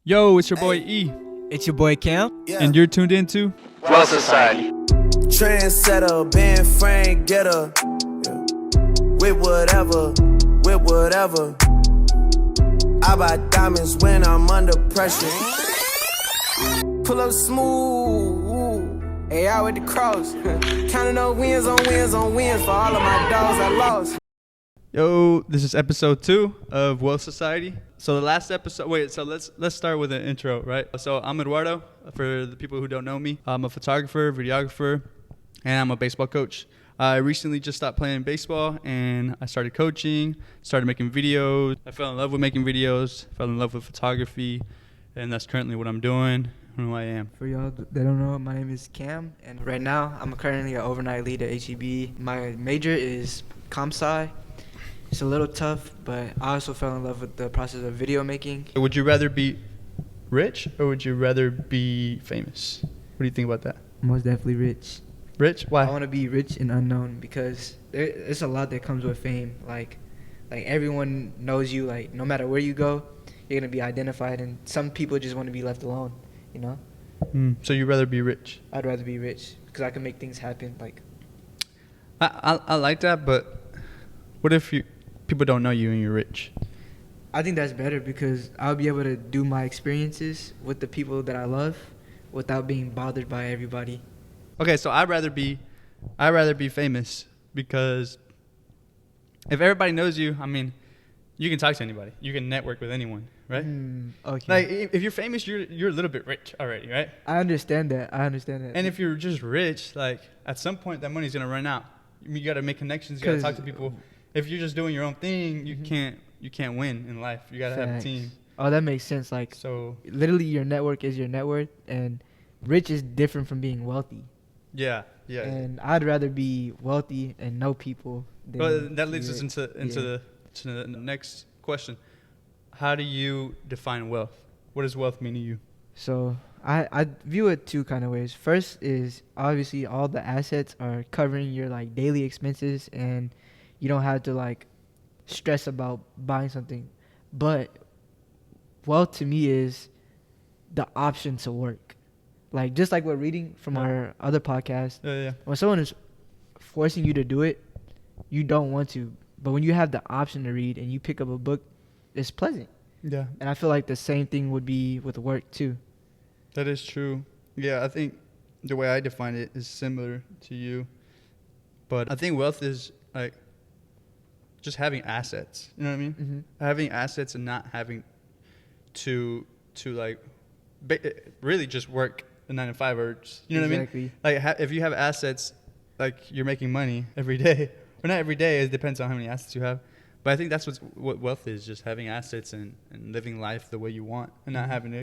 Yo, it's your boy E, It's your boy Cam. and you're tuned into Well Society. Trendsetter, band frame getter. With whatever. I buy diamonds when I'm under pressure. Pull up smooth. Hey, out with the cross. Counting up wins on wins on wins for all of my dogs I lost. Yo, this is episode 2 of Well Society. So the last episode, let's start with an intro, right? So I'm Eduardo, for the people who don't know me. I'm a photographer, videographer, and I'm a baseball coach. I recently just stopped playing baseball and I started coaching, started making videos. I fell in love with making videos, fell in love with photography, and that's currently what I'm doing and who I am. For y'all that don't know, my name is Cam, and right now I'm currently an overnight lead at HEB. My major is comp sci. It's a little tough, but I also fell in love with the process of video making. Would you rather be rich or would you rather be famous? What do you think about that? Most definitely rich. Rich? Why? I want to be rich and unknown because there's a lot that comes with fame. Like everyone knows you. Like no matter where you go, you're gonna be identified. And some people just want to be left alone. You know. So you'd rather be rich? I'd rather be rich because I can make things happen. Like I like that, but what if people don't know you and you're rich? I think that's better because I'll be able to do my experiences with the people that I love without being bothered by everybody. Okay, so I'd rather be famous because if everybody knows you, I mean, you can talk to anybody, you can network with anyone, right? Okay. Like if you're famous, you're a little bit rich already, right? I understand that. And if you're just rich, like at some point that money's gonna run out. You gotta make connections. You gotta talk to people. If you're just doing your own thing, you can't win in life. You gotta have a team. Oh, that makes sense. Like So literally, your network is your net worth, and rich is different from being wealthy. yeah. And I'd rather be wealthy and know people. Than Well, that leads be us rich. into the next question. How do you define wealth? What does wealth mean to you? So I view it two kind of ways. First is obviously all the assets are covering your like daily expenses, and you don't have to like stress about buying something. But wealth to me is the option to work. Like just like we're reading from our other podcast, Yeah. when someone is forcing you to do it, you don't want to. But when you have the option to read and you pick up a book, it's pleasant. Yeah. And I feel like the same thing would be with work too. That is true. Yeah, I think the way I define it is similar to you. But I think wealth is like just having assets. You know what I mean? Mm-hmm. Having assets and not having to like really just work the 9 to 5 or you know Exactly. what I mean? Like if you have assets, like you're making money every day, or not every day. It depends on how many assets you have. But I think that's what wealth is: just having assets and living life the way you want, and not having to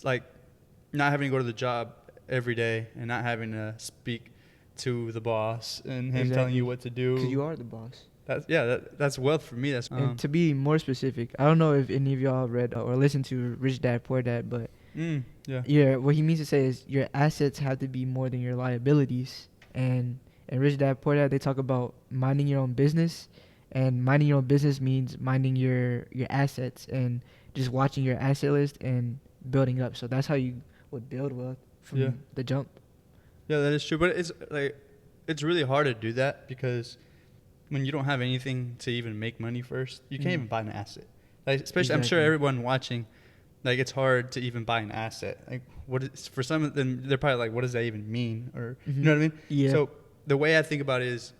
go to the job every day and not having to speak to the boss and him telling you what to do. Because you are the boss. That's wealth for me. That's And to be more specific, I don't know if any of y'all read or listened to Rich Dad Poor Dad, but what he means to say is your assets have to be more than your liabilities. And in Rich Dad Poor Dad, they talk about minding your own business, and minding your own business means minding your assets and just watching your asset list and building up. So that's how you would build wealth from the jump. Yeah, that is true. But it's really hard to do that because when you don't have anything to even make money first, you can't even buy an asset. Like especially, I'm sure everyone watching, like it's hard to even buy an asset. Like for some of them, they're probably like, what does that even mean? Or you know what I mean? Yeah. So the way I think about it is,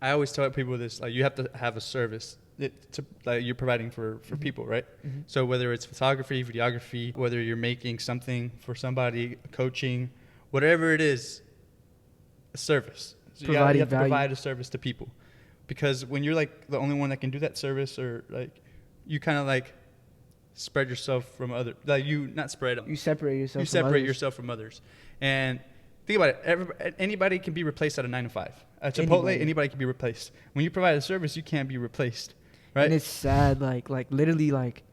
I always tell people this: like you have to have a service like you're providing for people, right? Mm-hmm. So whether it's photography, videography, whether you're making something for somebody, coaching, whatever it is, a service. So you have to provide a service to people, because when you're like the only one that can do that service, or like you kind of like spread yourself from other, like you separate yourself. You separate yourself from others, and think about it. Anybody can be replaced at a 9 to 5. At Chipotle, anybody can be replaced. When you provide a service, you can't be replaced, right? And it's sad, like literally, like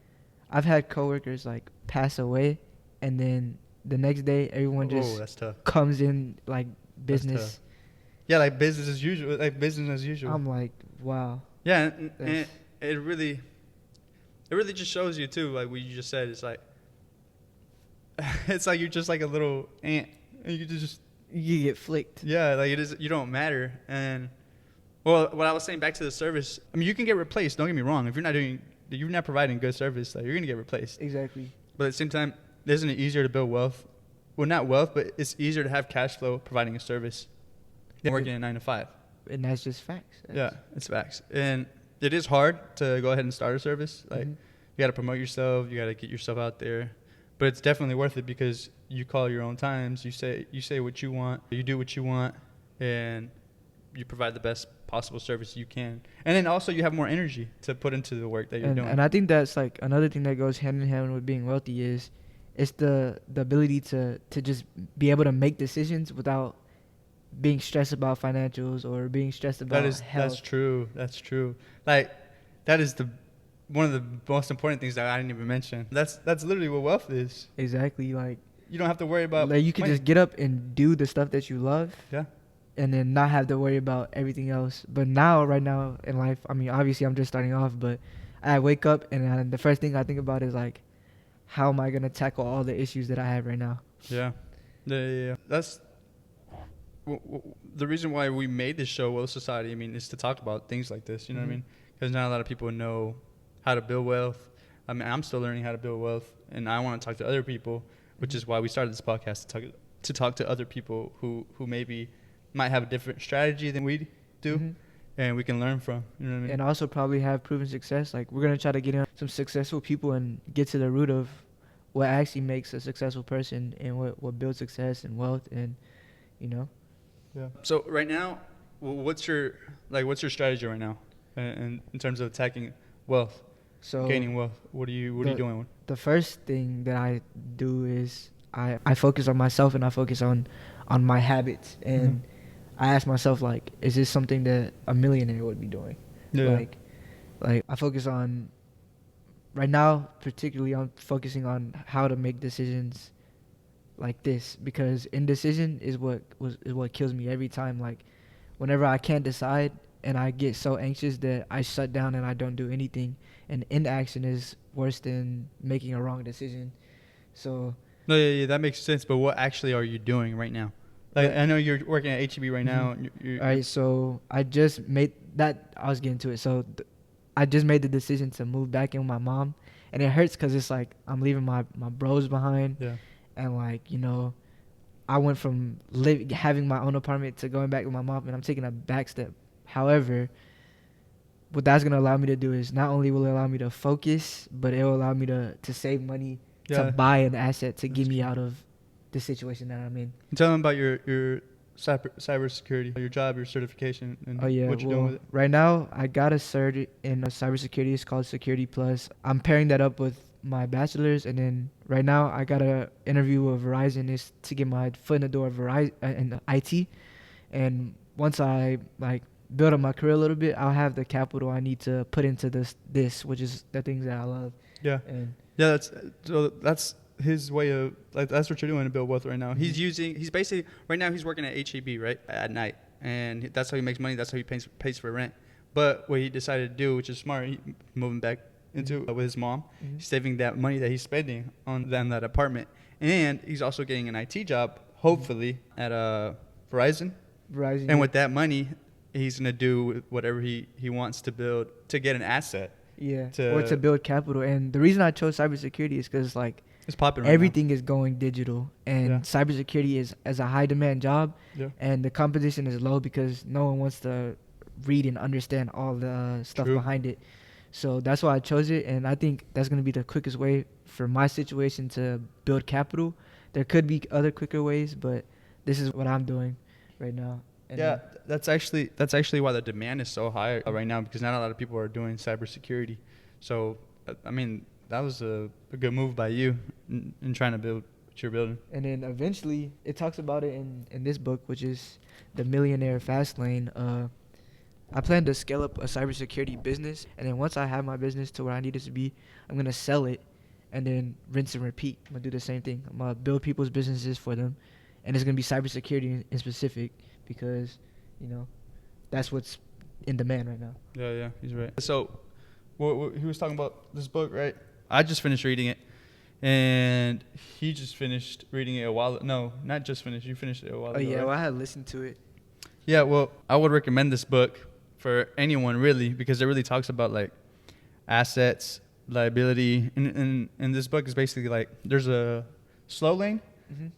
I've had coworkers like pass away, and then the next day everyone just that's tough. comes in like business. Yeah, like business as usual. I'm like, wow. Yeah, and it really just shows you too, like what you just said. It's like it's like you're just like a little ant. And you get flicked. Yeah, like it is. You don't matter. And well, what I was saying back to the service. I mean, you can get replaced. Don't get me wrong. If you're not providing good service, like you're gonna get replaced. Exactly. But at the same time, isn't it easier to build wealth? Well, not wealth, but it's easier to have cash flow providing a service than working a 9 to 5. And that's just facts. It's facts. And it is hard to go ahead and start a service. Like you got to promote yourself, you got to get yourself out there. But it's definitely worth it because you call your own times. You say what you want, you do what you want, and you provide the best possible service you can. And then also you have more energy to put into the work that you're doing. And I think that's like another thing that goes hand in hand with being wealthy is it's the ability to just be able to make decisions without being stressed about financials or being stressed about health. That's true. Like that is one of the most important things that I didn't even mention. That's literally what wealth is. Exactly. Like you don't have to worry about like you can just get up and do the stuff that you love. Yeah. And then not have to worry about everything else. But right now in life, I mean, obviously I'm just starting off, but I wake up and the first thing I think about is like, how am I going to tackle all the issues that I have right now? Yeah. That's the reason why we made this show, Wealth Society, I mean, is to talk about things like this, you know what I mean? Because not a lot of people know how to build wealth. I mean, I'm still learning how to build wealth, and I want to talk to other people, which is why we started this podcast, to talk to other people who maybe might have a different strategy than we do, and we can learn from, you know what I mean? And also probably have proven success. Like, we're going to try to get in some successful people and get to the root of what actually makes a successful person and what builds success and wealth and, you know. Yeah. So right now, what's your strategy right now in terms of attacking wealth, gaining wealth? What are you doing? The first thing that I do is I focus on myself and I focus on my habits and I ask myself, like, is this something that a millionaire would be doing? Yeah. Like I focus on right now, particularly I'm focusing on how to make decisions like this, because indecision is what kills me every time. Like whenever I can't decide and I get so anxious that I shut down and I don't do anything, and inaction is worse than making a wrong decision. So no, yeah, that makes sense. But what actually are you doing right now? Like I know you're working at HEB right now. All right, so I just made that. I was getting to it. So I just made the decision to move back in with my mom, and it hurts because it's like I'm leaving my bros behind. Yeah. And like, you know, I went from having my own apartment to going back with my mom, and I'm taking a back step. However, what that's going to allow me to do is not only will it allow me to focus, but it will allow me to save money to buy an asset to get me out of the situation that I'm in. Tell them about your cybersecurity, your job, your certification, and what you're doing with it. Right now, I got a cert in cybersecurity. It's called Security Plus. I'm pairing that up with my bachelor's, and then right now I got a interview with Verizon is to get my foot in the door of Verizon in IT. And once I like build up my career a little bit, I'll have the capital I need to put into this, which is the things that I love. Yeah. And yeah, that's his way of, like, that's what you're doing to build wealth right now. He's basically right now he's working at HEB right at night, and that's how he makes money. That's how he pays for rent. But what he decided to do, which is smart, he moving back into with his mom, saving that money that he's spending on that apartment, and he's also getting an IT job, hopefully at Verizon. And with that money, he's gonna do whatever he wants to build to get an asset. Yeah. Or to build capital. And the reason I chose cybersecurity is because like it's popular. Everything is going digital, and cybersecurity is a high demand job, and the competition is low because no one wants to read and understand all the stuff behind it. So that's why I chose it, and I think that's going to be the quickest way for my situation to build capital. There could be other quicker ways, but this is what I'm doing right now. And that's actually why the demand is so high right now, because not a lot of people are doing cybersecurity. So, I mean, that was a good move by you in trying to build what you're building. And then eventually, it talks about it in this book, which is The Millionaire Fast Lane. I plan to scale up a cybersecurity business, and then once I have my business to where I need it to be, I'm going to sell it and then rinse and repeat. I'm going to do the same thing. I'm going to build people's businesses for them, and it's going to be cybersecurity in specific because, you know, that's what's in demand right now. Yeah, he's right. So he was talking about this book, right? I just finished reading it, and he just finished reading it a while. No, not just finished. You finished it a while ago. Oh yeah, right? well I had listened to it. Yeah, well, I would recommend this book for anyone really, because it really talks about like assets, liability, and this book is basically like there's a slow lane,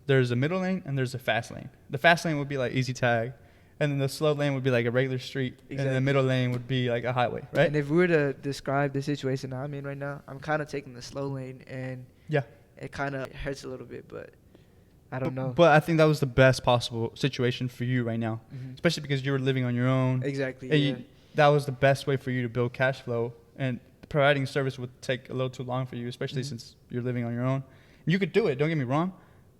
there's a middle lane, and there's a fast lane. The fast lane would be like easy tag, and then the slow lane would be like a regular street, and the middle lane would be like a highway, right? And if we were to describe the situation I'm in right now, I'm kind of taking the slow lane, and it kind of hurts a little bit, but I don't know. But I think that was the best possible situation for you right now, especially because you were living on your own. Exactly. And that was the best way for you to build cash flow, and providing service would take a little too long for you, especially since you're living on your own. You could do it, don't get me wrong,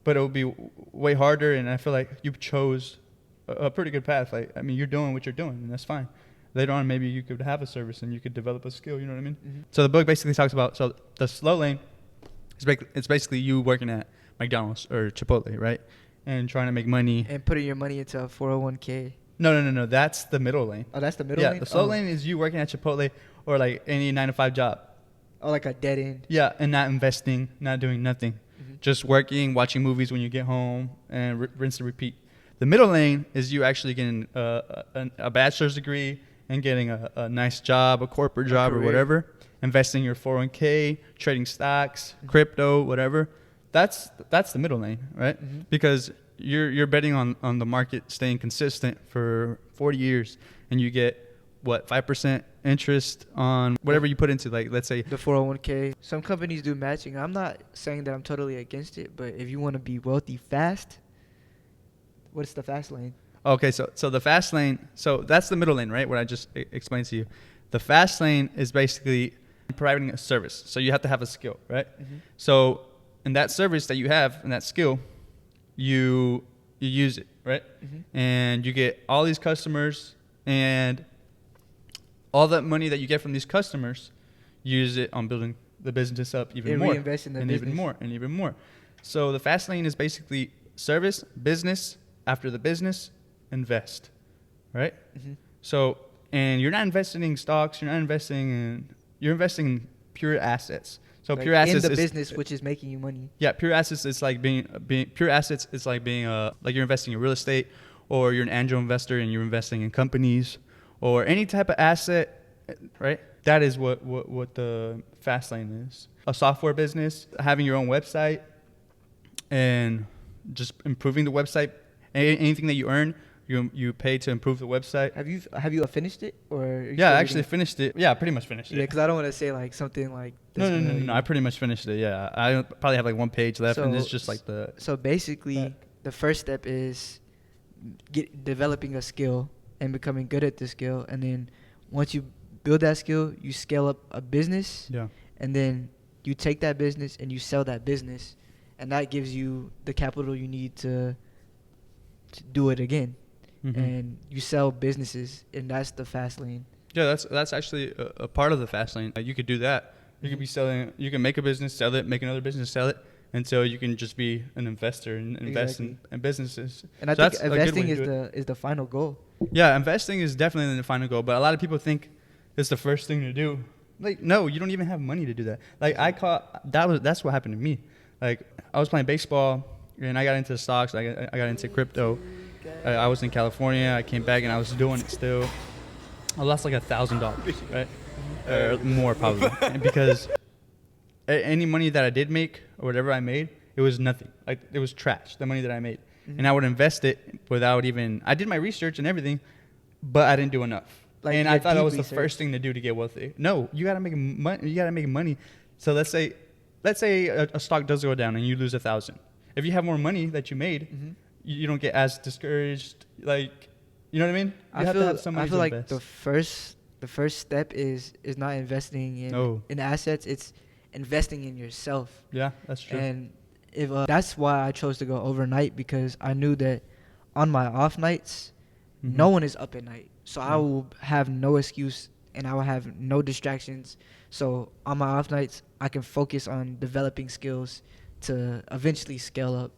but it would be way harder, and I feel like you chose a pretty good path. Like, I mean, you're doing what you're doing, and that's fine. Later on, maybe you could have a service and you could develop a skill, you know what I mean? So the book basically talks about, so the slow lane, it's basically you working at McDonald's or Chipotle, right? And trying to make money. And putting your money into a 401k. No. That's the middle lane. Oh, that's the middle lane? Yeah, the slow lane is you working at Chipotle or like any 9-to-5 job. Oh, like a dead end. Yeah, and not investing, not doing nothing. Just working, watching movies when you get home, and rinse and repeat. The middle lane is you actually getting a bachelor's degree and getting a nice job, a corporate job or whatever, investing your 401k, trading stocks, crypto, whatever. That's the middle lane, right? Because you're betting on the market staying consistent for 40 years, and you get what, 5% interest on whatever you put into, like, let's say the 401k. Some companies do matching. I'm not saying that I'm totally against it, but if you want to be wealthy fast, what's the fast lane? Okay, so the fast lane, so that's the middle lane, right? What I just explained to you. The fast lane is basically providing a service. So you have to have a skill, right? So in that service that you have and that skill, you use it, right? And you get all these customers, and all that money that you get from these customers, use it on building the business up even more. Reinvest in the and business. even more and even more. So the fast lane is basically service, business. After the business, invest, right? So, and you're not investing in stocks. You're investing in pure assets. So like pure assets in the is business, which is making you money. Yeah, pure assets is like being pure assets. It's like being like you're investing in real estate, or you're an angel investor and you're investing in companies, or any type of asset, right? That is what the fast lane is. A software business, having your own website, and just improving the website. Anything that you earn, you pay to improve the website. Have you finished it, or? Yeah, I actually finished it. Yeah, I pretty much finished it. Yeah, because I don't want to say like something like. No. I pretty much finished it. Yeah, I probably have like one page left, and it's just like the. So basically, the first step is developing a skill and becoming good at the skill, and then once you build that skill, you scale up a business. Yeah. And then you take that business and you sell that business, and that gives you the capital you need to do it again. And you sell businesses, and that's the fast lane. Yeah, that's actually a part of the fast lane. You could do that. You could be selling. You can make a business, sell it, make another business, sell it, until you can just be an investor and invest in businesses. And I think investing is the final goal. Yeah, investing is definitely the final goal, but a lot of people think it's the first thing to do. Like, no, you don't even have money to do that. Like, that's what happened to me. Like, I was playing baseball, and I got into stocks. I got into crypto. I was in California. I came back, and I was doing it still. I lost like $1,000, right? Or more probably. And because any money that I did make or whatever I made, it was nothing. Like, it was trash, the money that I made. And I would invest it without even... I did my research and everything, but I didn't do enough. Like, and I thought that was the first thing to do to get wealthy. No, you got to make money. You got to make money. So let's say a stock does go down and you lose 1,000. If you have more money that you made, you don't get as discouraged. Like, you know what I mean? I feel like the first step is not investing in assets. It's investing in yourself. Yeah, that's true. And if that's why I chose to go overnight, because I knew that on my off nights, no one is up at night. So I will have no excuse, and I will have no distractions. So on my off nights, I can focus on developing skills to eventually scale up.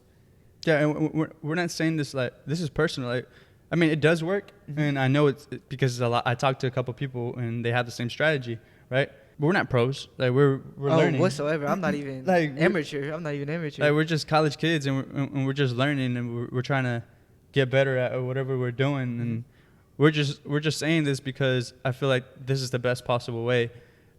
Yeah, and we're not saying this like this is personal. Like, I mean, it does work, and I know it's because a lot. I talked to a couple people, and they have the same strategy, right? we're not pros. Like we're learning whatsoever. I'm not even like amateur. I'm not even amateur. Like we're just college kids, and we're just learning, and we're trying to get better at whatever we're doing, and we're just saying this because I feel like this is the best possible way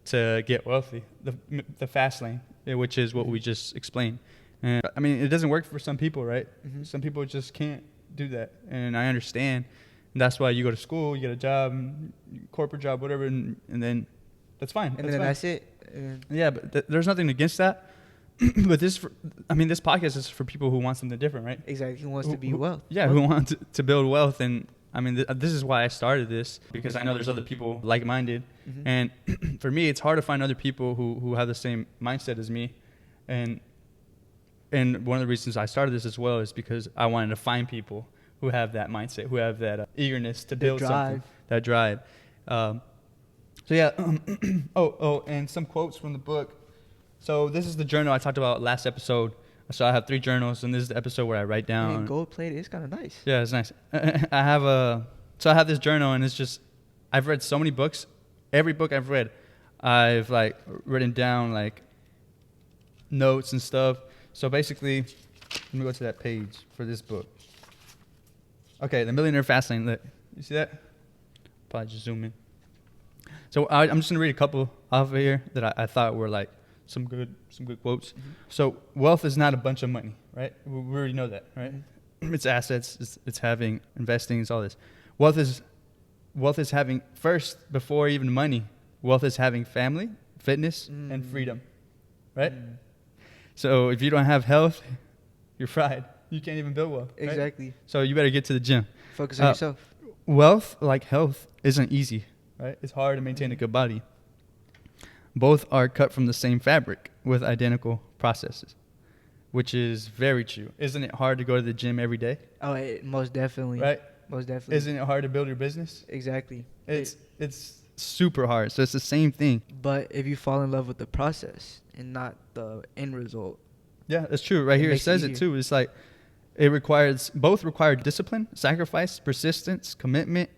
to get wealthy, the fast lane, which is what we just explained. And I mean, it doesn't work for some people, right? Mm-hmm. Some people just can't do that, and I understand. And that's why you go to school, you get a job, corporate job, whatever, and then that's fine. And then that's it. Yeah, but there's nothing against that. But this podcast is for people who want something different, right? Exactly. Who wants to be wealth. Yeah, who want to build wealth. And I mean, this is why I started this, because I know there's other people like-minded. Mm-hmm. And for me, it's hard to find other people who have the same mindset as me. And one of the reasons I started this as well is because I wanted to find people who have that mindset, who have that eagerness to build something, that drive. So yeah. And some quotes from the book. So this is the journal I talked about last episode. So I have 3 journals, and this is the episode where I write down. Man, gold plated. It's kind of nice. Yeah, it's nice. I have this journal, and it's just, I've read so many books. Every book I've read, I've like written down like notes and stuff. So basically, let me go to that page for this book. Okay, The Millionaire Fast Lane. Look, you see that? Probably just zoom in. So I'm just gonna read a couple off of here that I thought were like some good quotes. Mm-hmm. So wealth is not a bunch of money, right? We already know that, right? Mm-hmm. It's assets. It's having investing. It's all this. Wealth is having first before even money. Wealth is having family, fitness, and freedom, right? So if you don't have health, you're fried. You can't even build wealth. Right? Exactly. So you better get to the gym. Focus on yourself. Wealth, like health, isn't easy, right? It's hard to maintain a good body. Both are cut from the same fabric with identical processes, which is very true. Isn't it hard to go to the gym every day? Oh, most definitely. Right? Most definitely. Isn't it hard to build your business? Exactly. It's super hard. So it's the same thing. But if you fall in love with the process and not the end result. Yeah, that's true. Right here it says it too. It's like both require discipline, sacrifice, persistence, commitment,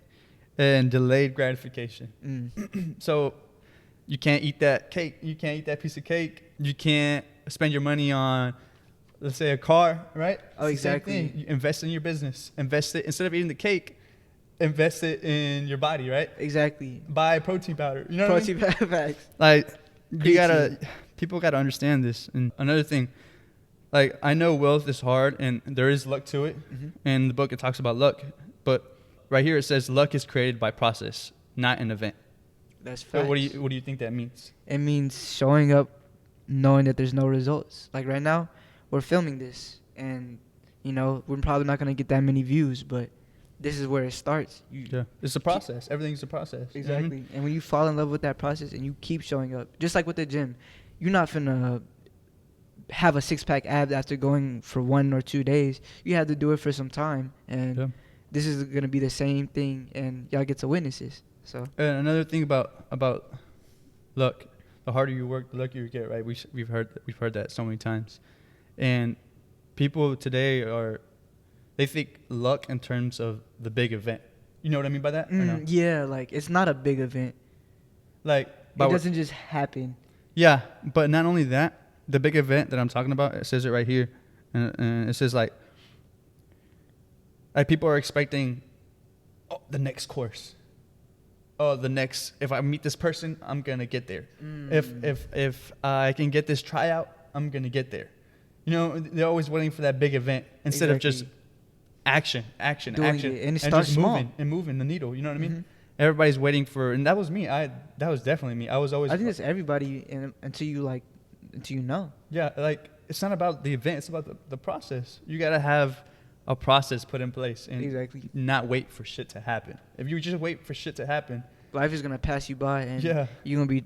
and delayed gratification. So you can't eat that cake. You can't eat that piece of cake. You can't spend your money on, let's say, a car, right? Oh, exactly. Same thing. You invest in your business. Invest it, instead of eating the cake, invest it in your body, right? Exactly. Buy protein powder. You know what I mean? Protein powder. Like, people gotta understand this. And another thing, like, I know wealth is hard and there is luck to it. Mm-hmm. And in the book it talks about luck, but right here it says luck is created by process, not an event. That's facts. So what do you think that means? It means showing up knowing that there's no results. Like right now, we're filming this, and we're probably not gonna get that many views, but this is where it starts. It's a process. Everything's a process. Exactly. Mm-hmm. And when you fall in love with that process and you keep showing up, just like with the gym, you're not finna have a 6-pack abs after going for 1 or 2 days. You have to do it for some time, and this is gonna be the same thing, and y'all get to witness this. So. And another thing about luck, the harder you work, the luckier you get, right? We've heard that so many times, and people today they think luck in terms of the big event. You know what I mean by that? Or no? Yeah, like it's not a big event. Like it doesn't just happen. Yeah, but not only that, the big event that I'm talking about, it says it right here, and it says like people are expecting the next course. If I meet this person, I'm gonna get there. If I can get this tryout, I'm gonna get there. They're always waiting for that big event instead of just action, and just small. moving the needle. You know what I mean? Everybody's waiting for, and that was me. That was definitely me. I think it's everybody until you know. Yeah, like it's not about the event; it's about the process. You gotta have a process put in place and not wait for shit to happen. If you just wait for shit to happen, life is gonna pass you by, and you're gonna be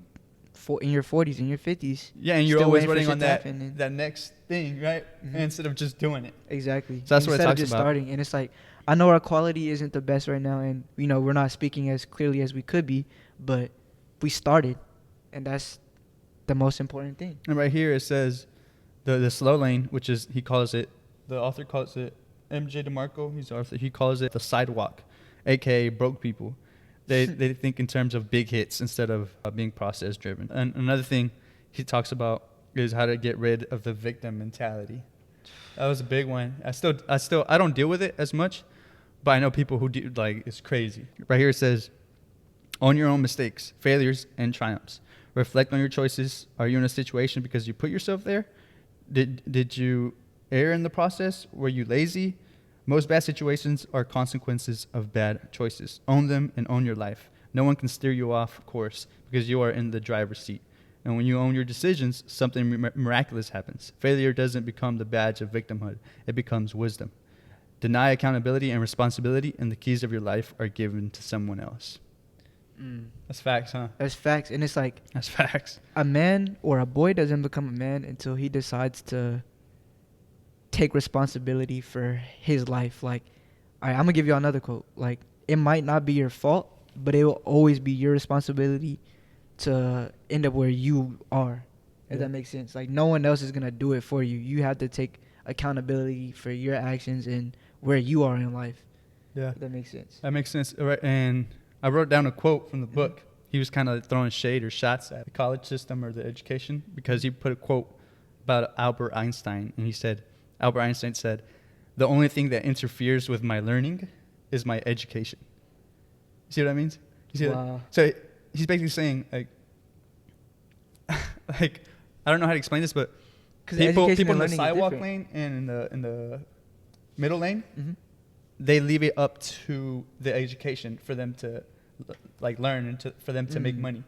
in your 40s, in your 50s. Yeah, and you're always waiting on that next thing, right? Instead of just doing it. Exactly. So that's what it talks just about. Starting, and it's like, I know our quality isn't the best right now, and we're not speaking as clearly as we could be, but we started, and that's the most important thing. And right here it says the slow lane, which is the author calls it, MJ DeMarco, he's the author, he calls it the sidewalk, aka broke people. They think in terms of big hits instead of being process driven. And another thing he talks about is how to get rid of the victim mentality. That was a big one. I don't deal with it as much, but I know people who do. Like, it's crazy. Right here it says, own your own mistakes, failures, and triumphs. Reflect on your choices. Are you in a situation because you put yourself there? Did you err in the process? Were you lazy? Most bad situations are consequences of bad choices. Own them and own your life. No one can steer you off course because you are in the driver's seat. And when you own your decisions, something miraculous happens. Failure doesn't become the badge of victimhood. It becomes wisdom. Deny accountability and responsibility, and the keys of your life are given to someone else. That's facts, huh? That's facts. And it's like, that's facts. A man or a boy doesn't become a man until he decides to take responsibility for his life. Like, all right, I'm going to give you another quote. Like, it might not be your fault, but it will always be your responsibility to end up where you are, if that makes sense. Like, no one else is going to do it for you. You have to take accountability for your actions and where you are in life. Yeah. If that makes sense. That makes sense. All right. And I wrote down a quote from the book. He was kind of throwing shade or shots at the college system or the education because he put a quote about Albert Einstein. And he said, Albert Einstein said, the only thing that interferes with my learning is my education. You see what I mean? You see wow. That? So he's basically saying, like, like, I don't know how to explain this, but people in the sidewalk lane and in the middle lane, they leave it up to the education for them to, like, learn and for them to make money.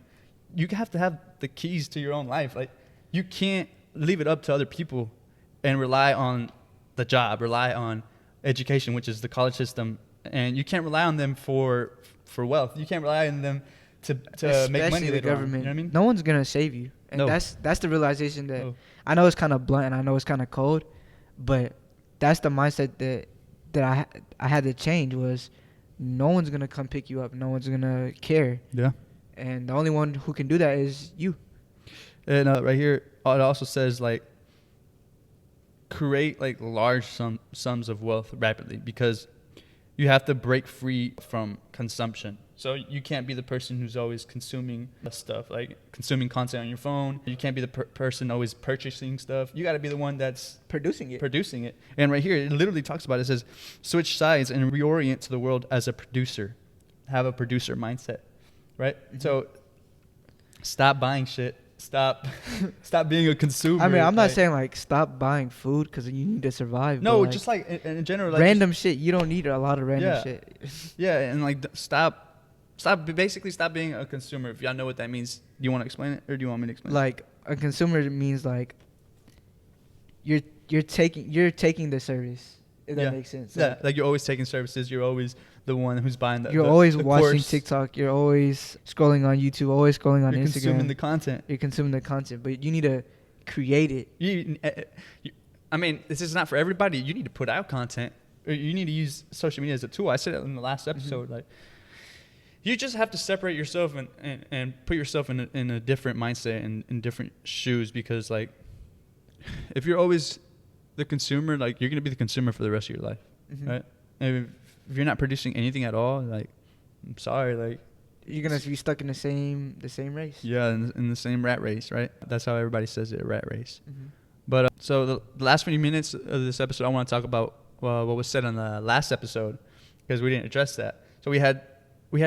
You have to have the keys to your own life. Like, you can't leave it up to other people and rely on the job, rely on education, which is the college system, and you can't rely on them for wealth. You can't rely on them to make money. The government. You know what I mean? No one's gonna save you, and that's the realization that I know it's kind of blunt and I know it's kind of cold, but that's the mindset that I had to change. Was no one's gonna come pick you up, no one's gonna care. Yeah. And the only one who can do that is you. And right here, it also says, like, create, like, large sums of wealth rapidly, because you have to break free from consumption. So you can't be the person who's always consuming stuff, like consuming content on your phone. You can't be the person always purchasing stuff. You got to be the one that's producing it. And right here, it literally talks about it. It says, switch sides and reorient to the world as a producer. Have a producer mindset, right? So stop buying shit. Stop being a consumer. I mean, I'm not saying, like, stop buying food because you need to survive. No, like, just, like, in general. Like, random shit. You don't need a lot of random shit. Yeah, and, like, stop being a consumer. If y'all know what that means, do you want to explain it, or do you want me to explain it? Like, a consumer means, like, you're taking the service, if that makes sense. Like you're always taking services. You're always the one who's buying you're always watching course. TikTok. You're always scrolling on YouTube. Always scrolling on Instagram. You're consuming the content. You're consuming the content, but you need to create it. I mean, this is not for everybody. You need to put out content. Or you need to use social media as a tool. I said it in the last episode. Like, you just have to separate yourself and put yourself in a different mindset and in different shoes, because, like, if you're always the consumer, like, you're gonna be the consumer for the rest of your life, right? And if you're not producing anything at all, like, I'm sorry, like, you're gonna be stuck in the same race. Yeah, in the same rat race, right? That's how everybody says it, a rat race. But so the last 20 minutes of this episode, I want to talk about what was said on the last episode, because we didn't address that. So we had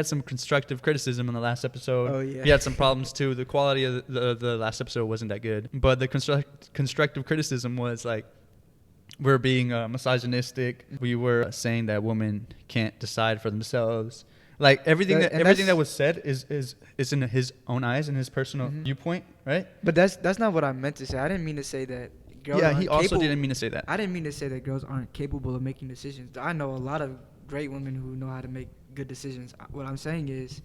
some constructive criticism in the last episode. Oh, yeah. We had some problems too. The quality of the last episode wasn't that good. But the constructive criticism was, like, we're being misogynistic. We were saying that women can't decide for themselves. Like, everything that was said is in his own eyes and his personal viewpoint, right? But that's not what I meant to say. I didn't mean to say that girls aren't he also didn't mean to say that. I didn't mean to say that girls aren't capable of making decisions. I know a lot of great women who know how to make good decisions. What I'm saying is,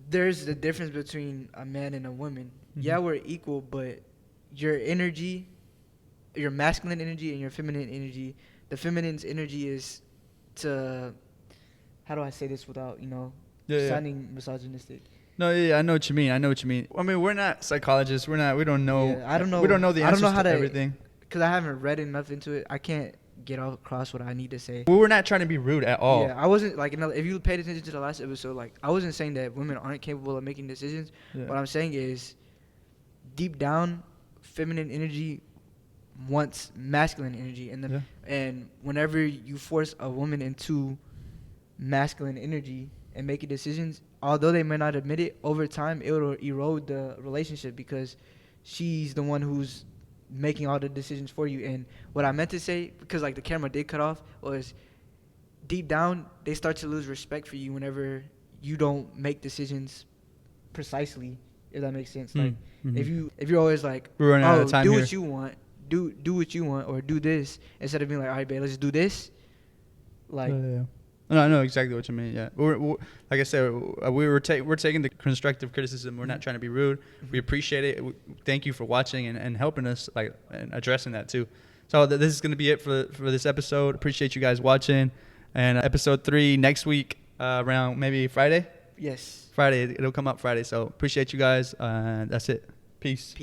there's a difference between a man and a woman. Yeah, we're equal, but your energy, your masculine energy and your feminine energy, the feminine's energy is to, how do I say this without, sounding misogynistic? No, I know what you mean. I mean, we're not psychologists. We don't know. I don't know. We don't know the answers to everything. Because I haven't read enough into it. I can't get across what I need to say. We were not trying to be rude at all. Yeah, I wasn't like, if you paid attention to the last episode, like I wasn't saying that women aren't capable of making decisions. Yeah. What I'm saying is, deep down, feminine energy wants masculine energy, and whenever you force a woman into masculine energy and making decisions, although they may not admit it, over time it will erode the relationship because she's the one who's making all the decisions for you. And what I meant to say, because like the camera did cut off, was deep down they start to lose respect for you whenever you don't make decisions precisely, if that makes sense. Like if you're always like, we're running out of time do here. What you want, do what you want, or do this, instead of being like, all right, babe, let's do this. Like, no, I know exactly what you mean. Yeah, we're like I said, we're taking the constructive criticism. We're not trying to be rude. We appreciate it. Thank you for watching and helping us, like, and addressing that too. So this is going to be it for this episode. Appreciate you guys watching. And episode 3 next week, around maybe Friday. Yes, Friday. It'll come up Friday. So appreciate you guys. That's it. Peace.